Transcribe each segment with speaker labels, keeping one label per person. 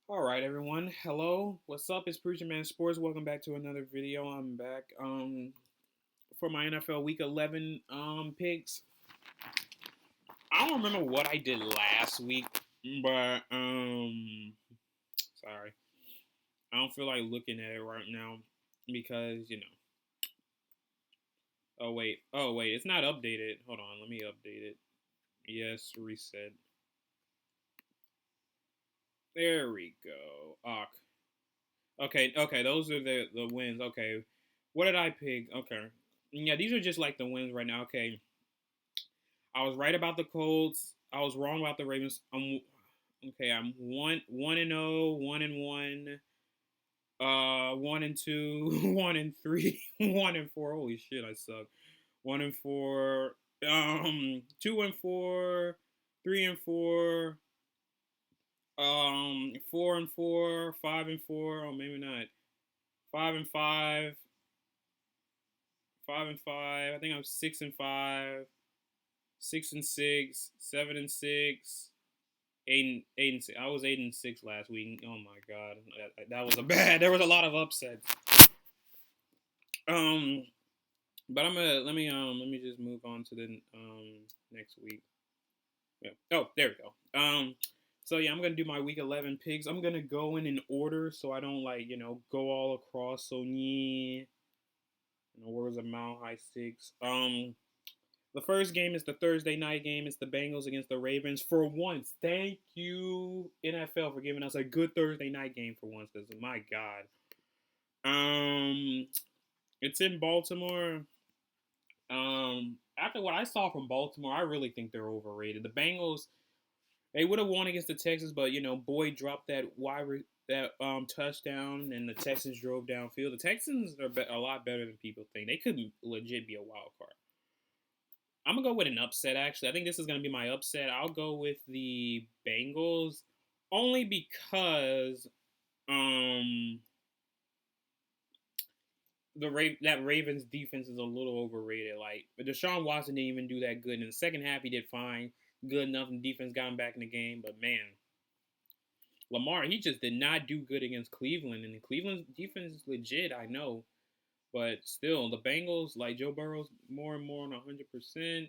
Speaker 1: All right, everyone. Hello. What's up? It's Preacher Man Sports. Welcome back to another video. I'm back for my NFL Week 11 picks. I don't remember what I did last week, but sorry. I don't feel like looking at it right now because, Oh wait, it's not updated. Hold on, let me update it. Yes, reset. There we go. Okay, those are the wins. Okay. What did I pick? Okay. Yeah, these are just like the wins right now. Okay. I was right about the Colts. I was wrong about the Ravens. I'm one and 0, 1-1, 1-2, 1-3, 1-4. Holy shit, I suck. 1-4, 2-4, 3-4, 4-4, 5-4. Oh, maybe not. 5-5, 5-5. I think I'm 6-5, 6-6, 7-6. 8-6. I was 8-6 last week. Oh my god, that was a bad. There was a lot of upsets. Um, but let me just move on to the next week. Yeah. Oh, there we go. So yeah, I'm gonna do my week 11 picks. I'm gonna go in order so I don't go all across. So yeah, word of mouth high six. The first game is the Thursday night game. It's the Bengals against the Ravens. For once, thank you NFL for giving us a good Thursday night game for once. Because my God, um, it's in Baltimore. After what I saw from Baltimore, I really think they're overrated. The Bengals, they would have won against the Texans, but Boyd dropped that touchdown, and the Texans drove downfield. The Texans are a lot better than people think. They could legit be a wild card. I'm gonna go with an upset. Actually, I think this is gonna be my upset. I'll go with the Bengals, only because um that Ravens defense is a little overrated. Like Deshaun Watson didn't even do that good in the second half. He did fine, good enough, and defense got him back in the game. But man, Lamar, he just did not do good against Cleveland, and Cleveland's defense is legit. I know, but still, the Bengals, like Joe Burrow's more and more on 100%.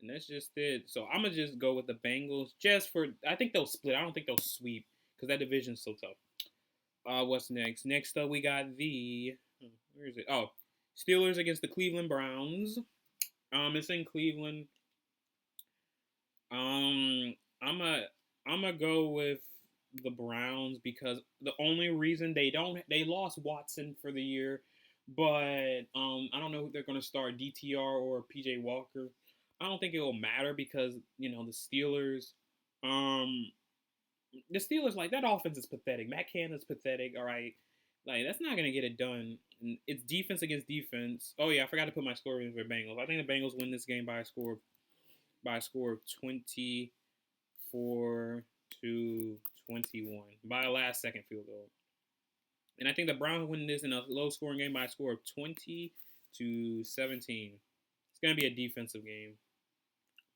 Speaker 1: And that's just it. So I'm gonna just go with the Bengals. Just for I think they'll split. I don't think they'll sweep because that division's so tough. What's next? Next up, we got the where is it? Oh, Steelers against the Cleveland Browns. It's in Cleveland. Um, I'm a I'm gonna go with the Browns because the only reason they lost Watson for the year, but I don't know who they're gonna start, DTR or PJ Walker. I don't think it will matter because um the Steelers, like, that offense is pathetic. Matt Canada's pathetic. All right, like that's not gonna get it done. And it's defense against defense. Oh yeah, I forgot to put my score in for Bengals. I think the Bengals win this game by a score of 24-21 by a last second field goal. And I think the Browns win this in a low scoring game by a score of 20-17. It's gonna be a defensive game.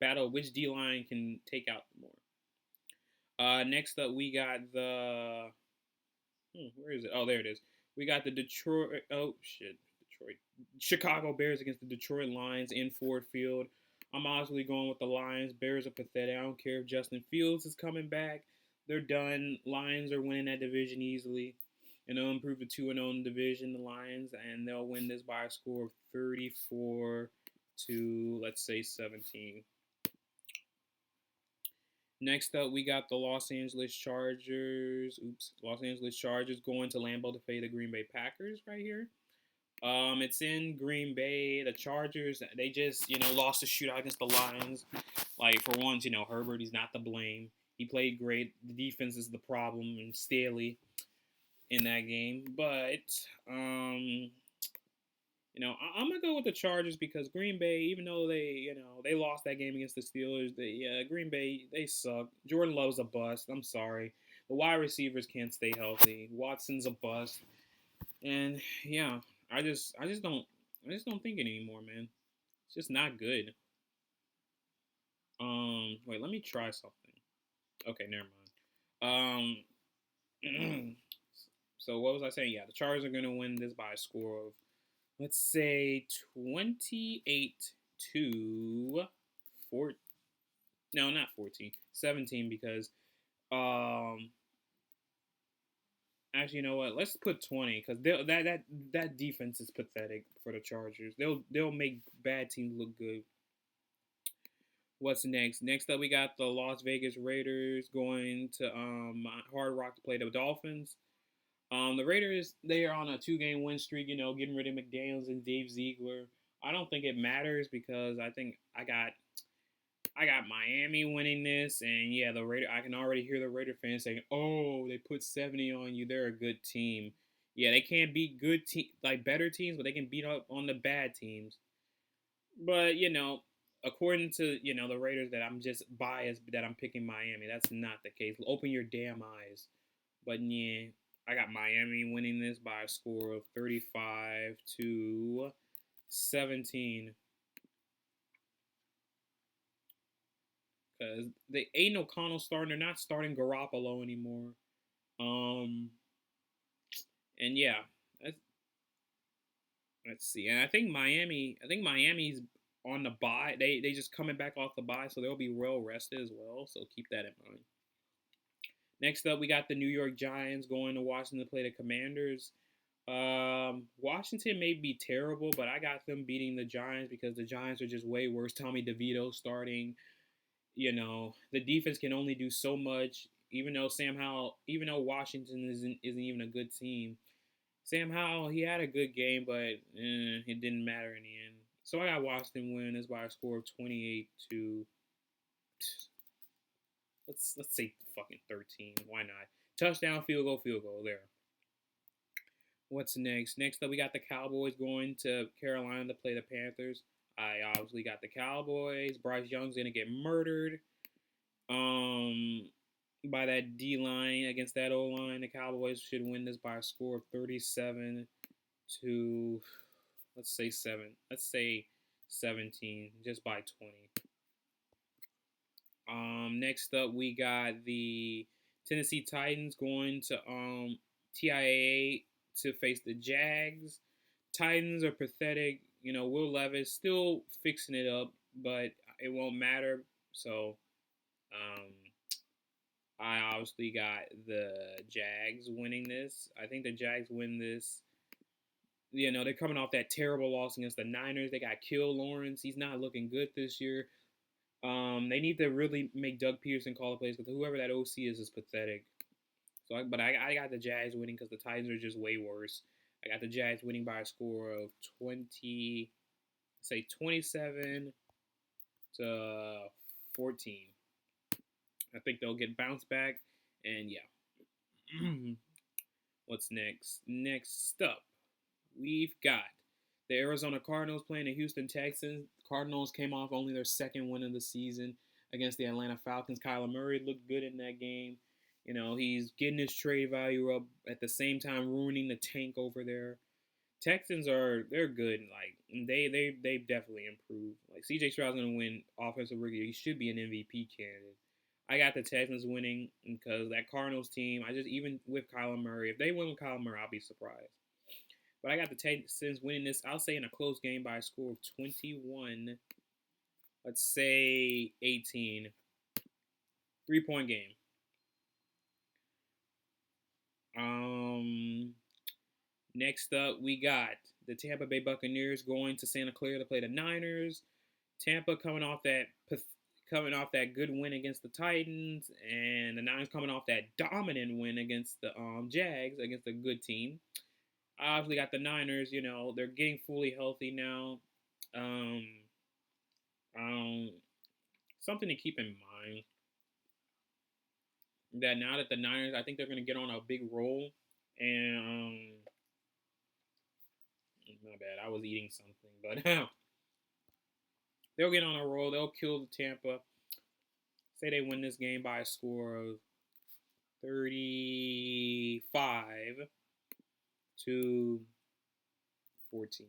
Speaker 1: Battle which D line can take out more. Next up, we got the where is it? Oh, there it is. We got the Detroit. Oh shit, Detroit. Chicago Bears against the Detroit Lions in Ford Field. I'm honestly going with the Lions. Bears are pathetic. I don't care if Justin Fields is coming back. They're done. Lions are winning that division easily, and they'll improve to 2-0 in the division. The Lions, and they'll win this by a score of 34 to, let's say, 17. Next up, we got the Los Angeles Chargers. Los Angeles Chargers going to Lambeau to play the Green Bay Packers right here. It's in Green Bay. The Chargers, they just, lost the shootout against the Lions. Like, for once, Herbert, he's not to blame. He played great. The defense is the problem, and Staley in that game. But, I'm gonna go with the Chargers because Green Bay, even though they lost that game against the Steelers, Green Bay, they suck. Jordan Love's a bust. I'm sorry. The wide receivers can't stay healthy. Watson's a bust, and yeah, I just don't think it anymore, man. It's just not good. Wait, let me try something. Okay, never mind. So what was I saying? Yeah, the Chargers are going to win this by a score of, let's say, 28 to 4. No, not 14, 17, because um actually, you know what? Let's put 20, because that defense is pathetic for the Chargers. They'll make bad teams look good. What's next? Next up, we got the Las Vegas Raiders going to Hard Rock to play the Dolphins. The Raiders, they are on a 2-game win streak. You know, getting rid of McDaniels and Dave Ziegler. I don't think it matters, because I think I got Miami winning this, and yeah, the Raider. I can already hear the Raider fans saying, "Oh, they put 70 on you. They're a good team." Yeah, they can't beat like better teams, but they can beat up on the bad teams. But according to the Raiders, that I'm just biased that I'm picking Miami. That's not the case. Open your damn eyes. But yeah, I got Miami winning this by a score of 35 to 17. Because they Aiden O'Connell starting. They're not starting Garoppolo anymore. Um, and yeah, let's, let's see. And I think Miami's on the bye. They just coming back off the bye, so they'll be well rested as well. So keep that in mind. Next up, we got the New York Giants going to Washington to play the Commanders. Washington may be terrible, but I got them beating the Giants because the Giants are just way worse. Tommy DeVito starting. The defense can only do so much. Even though Washington isn't even a good team, Sam Howell, he had a good game, but it didn't matter in the end. So I got Washington win this by a score of 28 to, let's say, fucking 13. Why not? Touchdown, field goal there. What's next? Next up, we got the Cowboys going to Carolina to play the Panthers. I obviously got the Cowboys. Bryce Young's gonna get murdered by that D line against that O line. The Cowboys should win this by a score of 37 to, let's say 17, just by 20. Next up, we got the Tennessee Titans going to TIAA to face the Jags. Titans are pathetic. Will Levis still fixing it up, but it won't matter. So, I obviously got the Jags winning this. I think the Jags win this. They're coming off that terrible loss against the Niners. They got Kill Lawrence. He's not looking good this year. They need to really make Doug Peterson call the plays, because whoever that OC is pathetic. So, I got the Jags winning because the Titans are just way worse. I got the Jags winning by a score of 27 to 14. I think they'll get bounced back, and yeah. What's next? Next up, we've got the Arizona Cardinals playing the Houston Texans. Cardinals came off only their second win of the season against the Atlanta Falcons. Kyler Murray looked good in that game. He's getting his trade value up at the same time ruining the tank over there. Texans they're good. Like they definitely improved. Like CJ Stroud's gonna win offensive rookie. He should be an MVP candidate. I got the Texans winning because that Cardinals team. Even with Kyler Murray, if they win with Kyler Murray, I'll be surprised. But I got the Texans winning this. I'll say in a close game by a score of 21. Let's say 18. 3-point game. Next up, we got the Tampa Bay Buccaneers going to Santa Clara to play the Niners. Tampa coming off that good win against the Titans, and the Niners coming off that dominant win against the Jags, against a good team. I obviously got the Niners. They're getting fully healthy now. Um, Something to keep in mind that now that the Niners, I think they're going to get on a big roll, and my bad, I was eating something, but they'll get on a roll. They'll kill the Tampa. Say they win this game by a score of 35 to 14.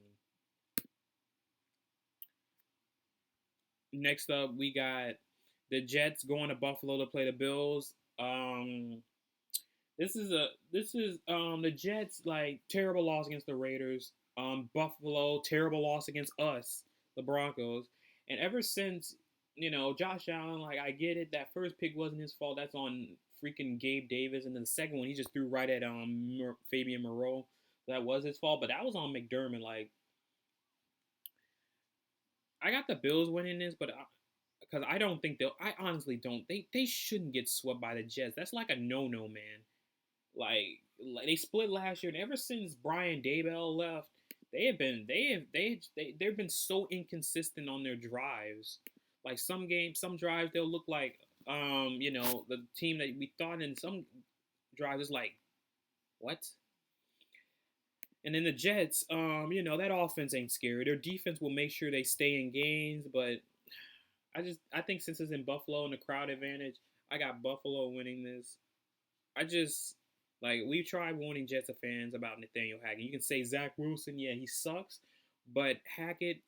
Speaker 1: Next up, we got the Jets going to Buffalo to play the Bills. This is the Jets, like, terrible loss against the Raiders. Buffalo, terrible loss against us, the Broncos. And ever since, Josh Allen, like, I get it, that first pick wasn't his fault. That's on freaking Gabe Davis, and then the second one he just threw right at Fabian Moreau. That was his fault, but that was on McDermott. Like, I got the Bills winning this, but because I don't think they'll. I honestly don't. They shouldn't get swept by the Jets. That's like a no, man. Like they split last year, and ever since Brian Daybell left, they've been so inconsistent on their drives. Like, some games, some drives they'll look like the team that we thought, in some drives is like, what? And then the Jets, that offense ain't scary. Their defense will make sure they stay in games, but I think since it's in Buffalo and the crowd advantage, I got Buffalo winning this. I just, like, we've tried warning Jets fans about Nathaniel Hackett. You can say Zach Wilson, yeah, he sucks, but Hackett's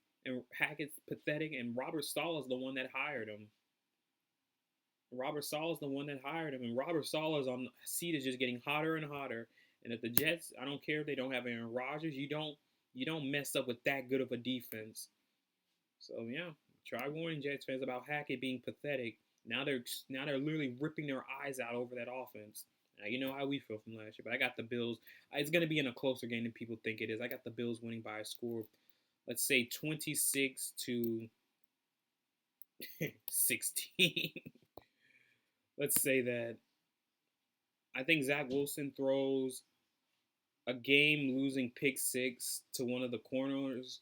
Speaker 1: pathetic, and Robert Saleh is the one that hired him. Robert Saleh is the one that hired him, and Robert Saleh's on seat is just getting hotter and hotter. And if the Jets, I don't care if they don't have Aaron Rodgers, you don't mess up with that good of a defense. So yeah, try warning Jets fans about Hackett being pathetic. Now they're literally ripping their eyes out over that offense. Now, you know how we feel from last year, but I got the Bills. It's going to be in a closer game than people think it is. I got the Bills winning by a score, let's say 26-16. Let's say that. I think Zach Wilson throws a game-losing pick six to one of the corners,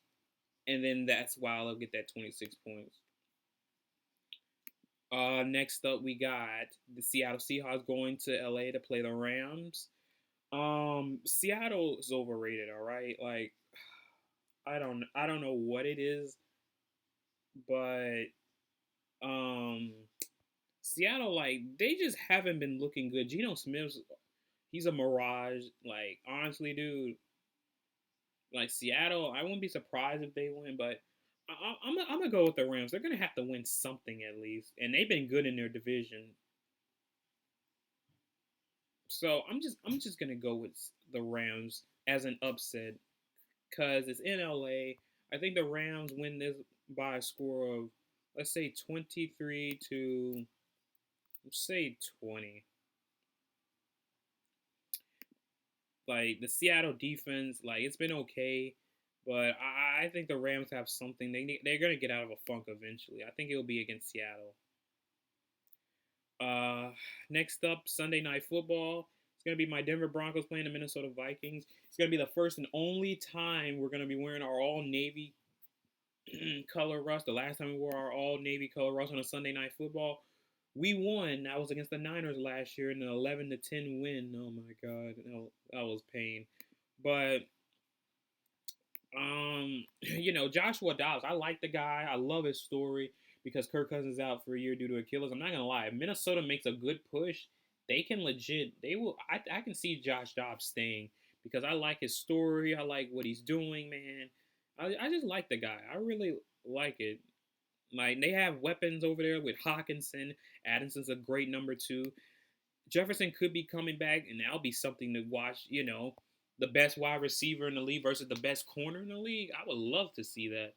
Speaker 1: and then that's why they'll get that 26 points. Next up, we got the Seattle Seahawks going to LA to play the Rams. Seattle is overrated. All right, like, I don't know what it is, but um, Seattle, like, they just haven't been looking good. Geno Smith's he's a mirage. Like, honestly, dude, like, Seattle, I wouldn't be surprised if they win, but I'm gonna go with the Rams. They're gonna have to win something at least, and they've been good in their division. So I'm just gonna go with the Rams as an upset because it's in LA. I think the Rams win this by a score of, let's say, 23 to, say, 20. Like, the Seattle defense, like, it's been okay, but I think the Rams have something. They're gonna get out of a funk eventually. I think it'll be against Seattle. Uh, Next up, Sunday Night Football. It's gonna be my Denver Broncos playing the Minnesota Vikings. It's gonna be the first and only time we're gonna be wearing our all navy color rush. The last time we wore our all navy color rush on a Sunday Night Football, we won. That was against the Niners last year in an 11-10 win. Oh my God, that was pain. But Joshua Dobbs, I like the guy. I love his story because Kirk Cousins is out for a year due to Achilles. I'm not gonna lie. If Minnesota makes a good push, they can legit. They will. I can see Josh Dobbs staying because I like his story. I like what he's doing, man. I just like the guy. I really like it. Like, they have weapons over there with Hawkinson. Addison's a great number two. Jefferson could be coming back, and that'll be something to watch. The best wide receiver in the league versus the best corner in the league. I would love to see that.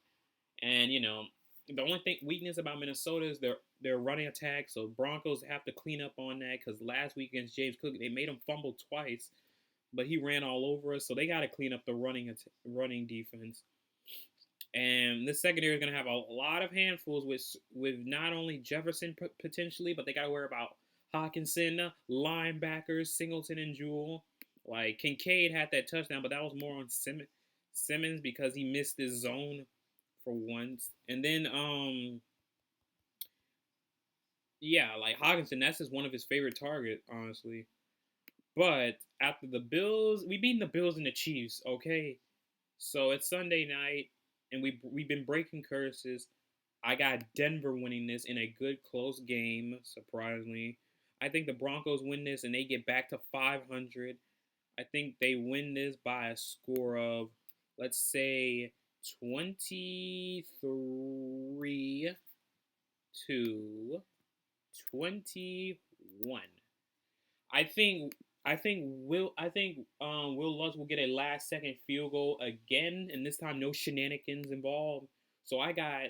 Speaker 1: And the only weakness about Minnesota is their running attack. So Broncos have to clean up on that because last week against James Cook, they made him fumble twice, but he ran all over us. So they got to clean up the running defense. And this secondary is going to have a lot of handfuls with not only Jefferson potentially, but they got to worry about Hawkinson, linebackers, Singleton, and Jewell. Like, Kincaid had that touchdown, but that was more on Simmons because he missed his zone for once. And then, yeah, like, Hawkinson, that's just one of his favorite targets, honestly. But after the Bills, we beat the Bills and the Chiefs, okay? So it's Sunday night, and we've been breaking curses. I got Denver winning this in a good close game, surprisingly. I think the Broncos win this and they get back to 500. I think they win this by a score of, let's say, 23 to 21. I think Will Lutz will get a last second field goal again, and this time no shenanigans involved. So I got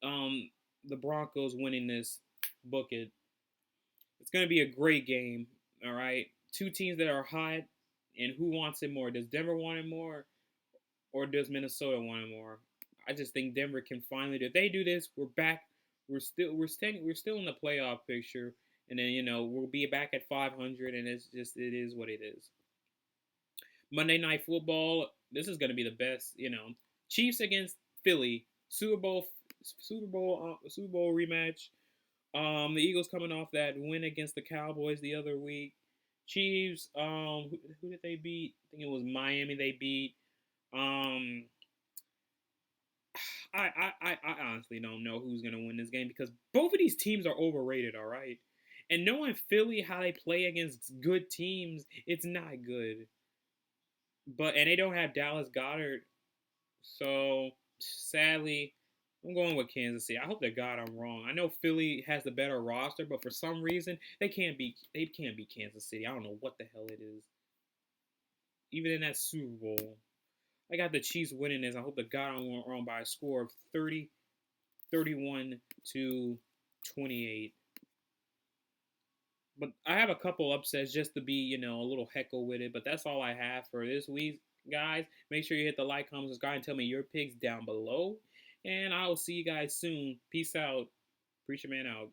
Speaker 1: um the Broncos winning this. Book it. It's gonna be a great game. All right, two teams that are hot, and who wants it more? Does Denver want it more, or does Minnesota want it more? I just think Denver can finally. If they do this, we're back. We're still in the playoff picture, and then we'll be back at 500, and it is what it is. Monday Night Football. This is going to be the best. Chiefs against Philly. Super Bowl rematch. The Eagles coming off that win against the Cowboys the other week. Chiefs. Who did they beat? I think it was Miami. They beat. Um, I honestly don't know who's gonna win this game because both of these teams are overrated. All right, and knowing Philly how they play against good teams, it's not good. And they don't have Dallas Goddard, so sadly, I'm going with Kansas City. I hope to God I'm wrong. I know Philly has the better roster, but for some reason they can't beat Kansas City. I don't know what the hell it is. Even in that Super Bowl, I got the Chiefs winning this. I hope to God I'm wrong by a score of 31 to 28. But I have a couple upsets just to be, a little heckle with it. But that's all I have for this week, guys. Make sure you hit the like, comment, subscribe, and tell me your picks down below. And I will see you guys soon. Peace out. Preacher Man out.